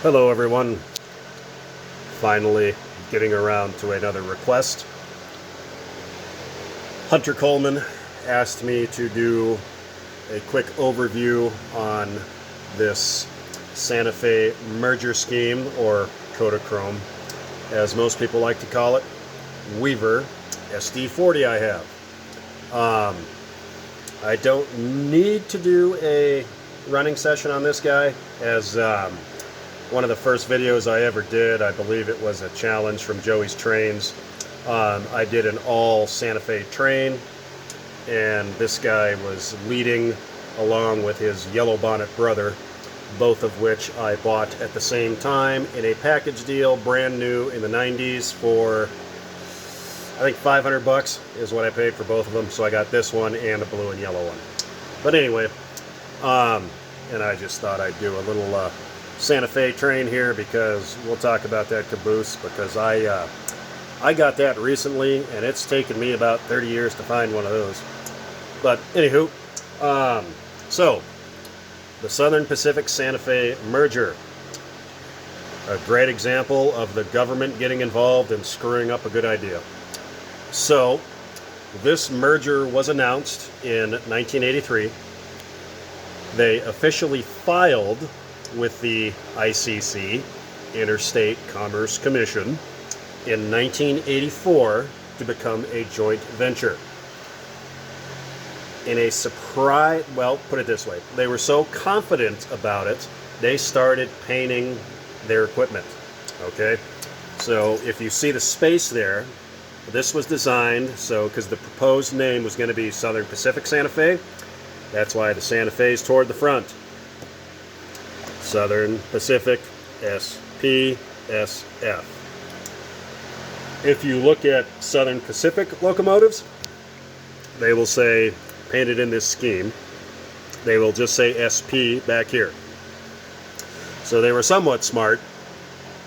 Hello everyone, finally getting around to another request. Hunter Coleman asked me to do a quick overview on this Santa Fe merger scheme, or Kodachrome, as most people like to call it, Weaver SD40 I have. I don't need to do a running session on this guy, as one of the first videos I ever did, I believe it was a challenge from Joey's Trains. I did an all Santa Fe train, and this guy was leading along with his yellow bonnet brother, both of which I bought at the same time in a package deal, brand new in the 90s for, I think, 500 bucks is what I paid for both of them. So I got this one and a blue and yellow one. But anyway, and I just thought I'd do a little Santa Fe train here, because we'll talk about that Caboose, because I got that recently and it's taken me about 30 years to find one of those. But anywho, so the Southern Pacific Santa Fe merger, a great example of the government getting involved and screwing up a good idea. So this merger was announced in 1983. They officially filed with the ICC, Interstate Commerce Commission, in 1984 to become a joint venture. In a surprise, well, put it this way, they were so confident about it, they started painting their equipment. Okay, so if you see the space there, this was designed so, because the proposed name was going to be Southern Pacific Santa Fe, that's why the Santa Fe is toward the front. Southern Pacific SPSF. If you look at Southern Pacific locomotives, they will say, painted in this scheme, they will just say SP back here. So they were somewhat smart,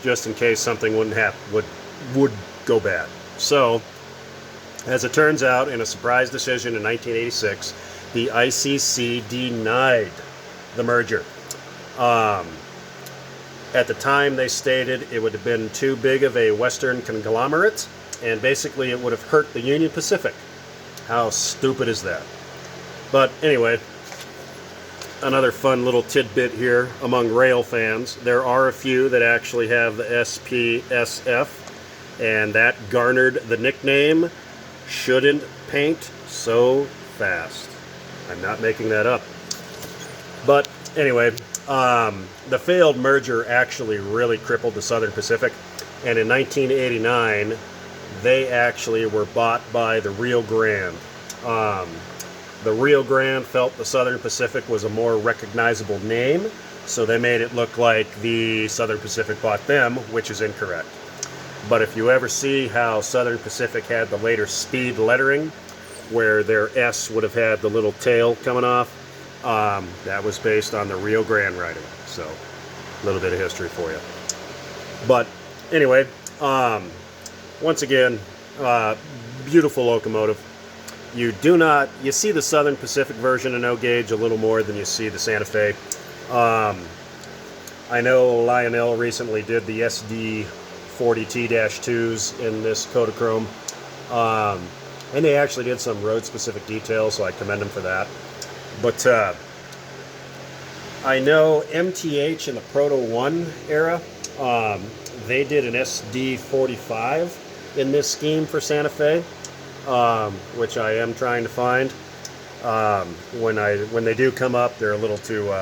just in case something wouldn't happen, would go bad. So, as it turns out, in a surprise decision in 1986, the ICC denied the merger. At the time, they stated it would have been too big of a Western conglomerate, and basically it would have hurt the Union Pacific. How stupid is that? But anyway, another fun little tidbit here among rail fans. There are a few that actually have the SPSF, and that garnered the nickname "Shouldn't Paint So Fast." I'm not making that up. But anyway, the failed merger actually really crippled the Southern Pacific, and in 1989 they actually were bought by the Rio Grande. The Rio Grande felt the Southern Pacific was a more recognizable name, so they made it look like the Southern Pacific bought them, which is incorrect. But if you ever see how Southern Pacific had the later speed lettering, where their S would have had the little tail coming off, that was based on the Rio Grande writing. So, a little bit of history for you. But anyway, once again, beautiful locomotive. You see the Southern Pacific version of No Gauge a little more than you see the Santa Fe. I know Lionel recently did the SD40T-2s in this Kodachrome. And they actually did some road-specific details, so I commend them for that. But I know MTH in the Proto 1 era, they did an SD45 in this scheme for Santa Fe, which I am trying to find. When they do come up, they're a little too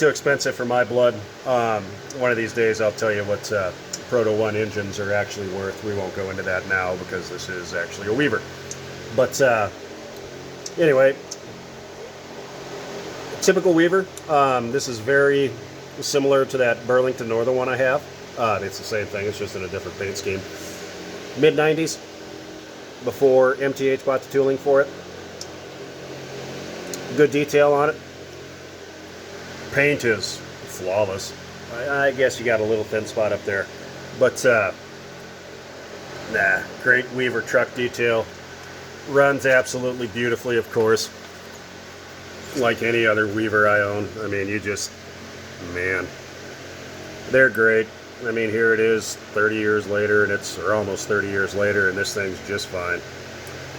expensive for my blood. One of these days I'll tell you what Proto 1 engines are actually worth. We won't go into that now because this is actually a Weaver. But anyway, typical Weaver. This is very similar to that Burlington Northern one I have. It's the same thing, it's just in a different paint scheme. Mid-90s, before MTH bought the tooling for it. Good detail on it. Paint is flawless. I guess you got a little thin spot up there. But, great Weaver truck detail. Runs absolutely beautifully, of course. Like any other Weaver I own. I mean, man, They're great. I mean, here it is 30 years later, and or almost 30 years later, and this thing's just fine.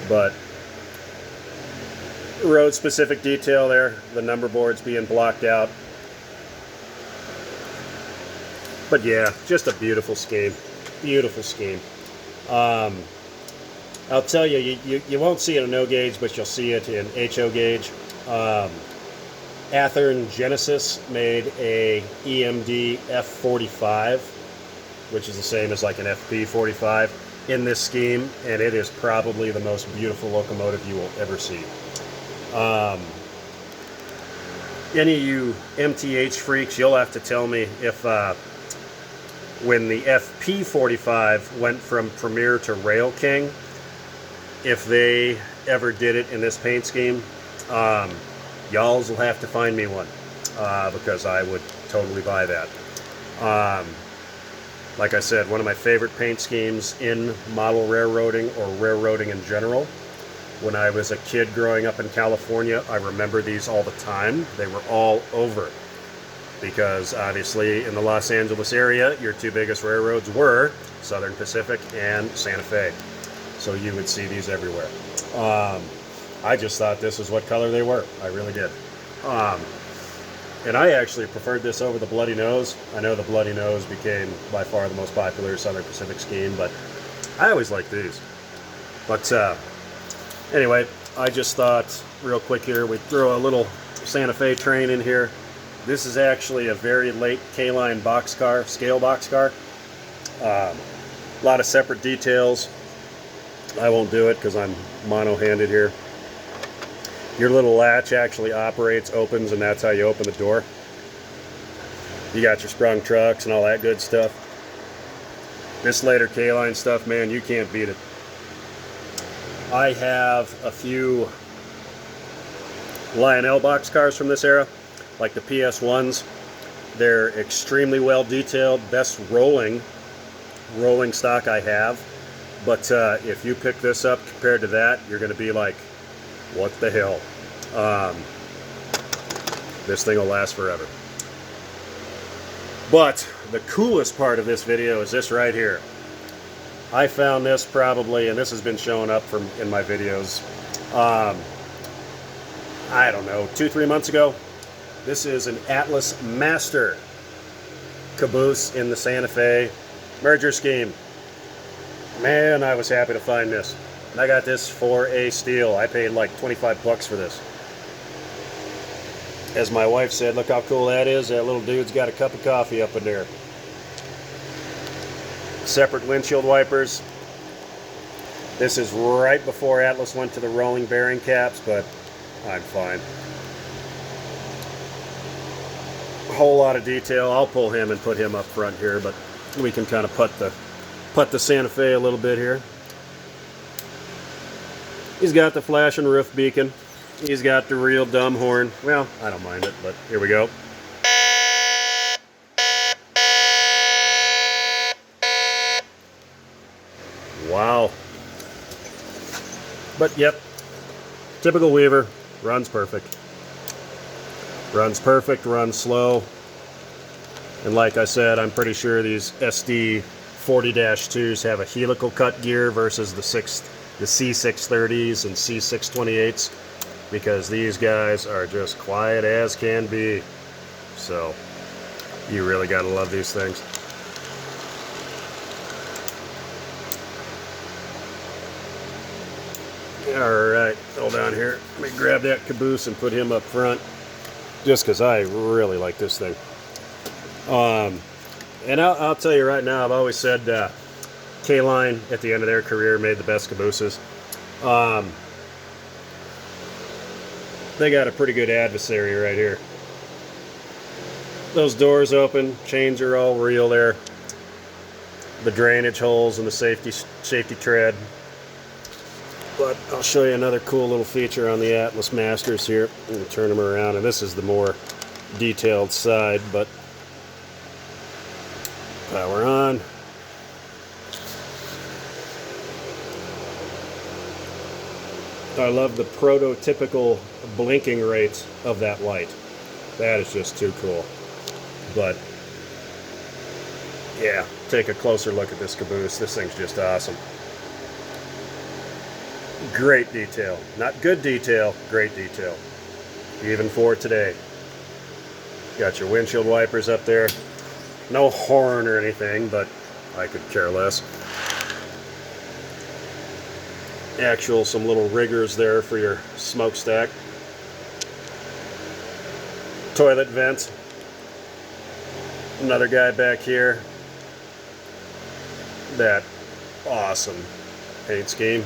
But road specific detail there, the number boards being blocked out. But yeah, just a beautiful scheme. Beautiful scheme. I'll tell you, you won't see it in no gauge, but you'll see it in HO gauge. Athearn Genesis made a EMD F45, which is the same as like an FP45 in this scheme, and it is probably the most beautiful locomotive you will ever see. Any of you MTH freaks, you'll have to tell me if when the FP45 went from Premier to Rail King, if they ever did it in this paint scheme. Y'alls will have to find me one, because I would totally buy that. Like I said, one of my favorite paint schemes in model railroading or railroading in general. When I was a kid growing up in California, I remember these all the time. They were all over, because obviously in the Los Angeles area, your two biggest railroads were Southern Pacific and Santa Fe. So you would see these everywhere. I just thought this was what color they were. I really did. And I actually preferred this over the Bloody Nose. I know the Bloody Nose became by far the most popular Southern Pacific scheme, but I always liked these. But anyway, I just thought real quick here, we'd throw a little Santa Fe train in here. This is actually a very late K-line boxcar, scale boxcar. A lot of separate details. I won't do it because I'm mono-handed here. Your little latch actually operates, opens, and that's how you open the door. You got your sprung trucks and all that good stuff. This later K-line stuff, man, you can't beat it. I have a few Lionel boxcars from this era, like the PS1s. They're extremely well detailed, best rolling stock I have. But if you pick this up compared to that, you're going to be like, what the hell? This thing will last forever. But the coolest part of this video is this right here. I found this probably, and this has been showing up in my videos, I don't know, 2-3 months ago. This is an Atlas Master caboose in the Santa Fe merger scheme. Man, I was happy to find this. And I got this for a steal. I paid like 25 bucks for this. As my wife said, look how cool that is. That little dude's got a cup of coffee up in there. Separate windshield wipers. This is right before Atlas went to the rolling bearing caps, but I'm fine. A whole lot of detail. I'll pull him and put him up front here, but we can kind of put the Santa Fe a little bit here. He's got the flashing roof beacon. He's got the real dumb horn. Well, I don't mind it, but here we go. Wow. But yep, typical Weaver. Runs perfect. Runs perfect, runs slow. And like I said, I'm pretty sure these SD 40-2s have a helical cut gear versus the C630s and C628s, because these guys are just quiet as can be. So you really gotta love these things. Alright, hold on here. Let me grab that caboose and put him up front, just because I really like this thing. And I'll tell you right now, I've always said K-Line at the end of their career made the best cabooses. They got a pretty good adversary right here. Those doors open, chains are all real there. The drainage holes and the safety tread. But I'll show you another cool little feature on the Atlas Masters here. I'm going to turn them around, and this is the more detailed side, but power on. I love the prototypical blinking rates of that light. That is just too cool. But Yeah, take a closer look at this caboose. This thing's just awesome. Great detail. Not good detail, great detail. Even for today. Got your windshield wipers up there. No horn or anything, but I could care less. Some little riggers there for your smokestack. Toilet vents. Another guy back here. That awesome paint scheme.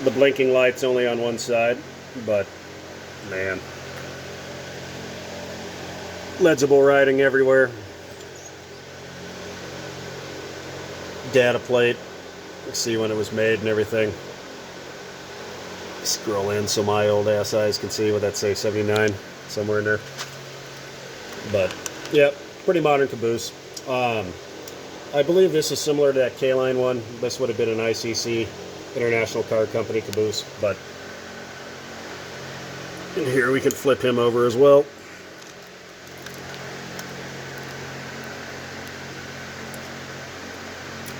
The blinking light's only on one side, but man. Legible writing everywhere. Data plate. See when it was made and everything. Scroll in so my old ass eyes can see what that say, 79, somewhere in there. But yeah, pretty modern caboose. I believe this is similar to that K-Line one. This would have been an ICC, International Car Company caboose, but in here we can flip him over as well.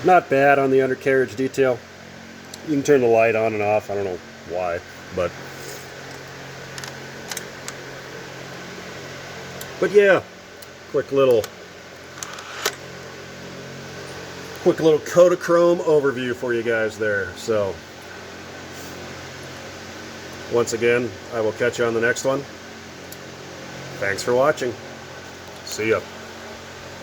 Not bad on the undercarriage detail. You can turn the light on and off. I don't know why, but yeah, quick little Kodachrome overview for you guys there. So once again, I will catch you on the next one. Thanks for watching. See ya.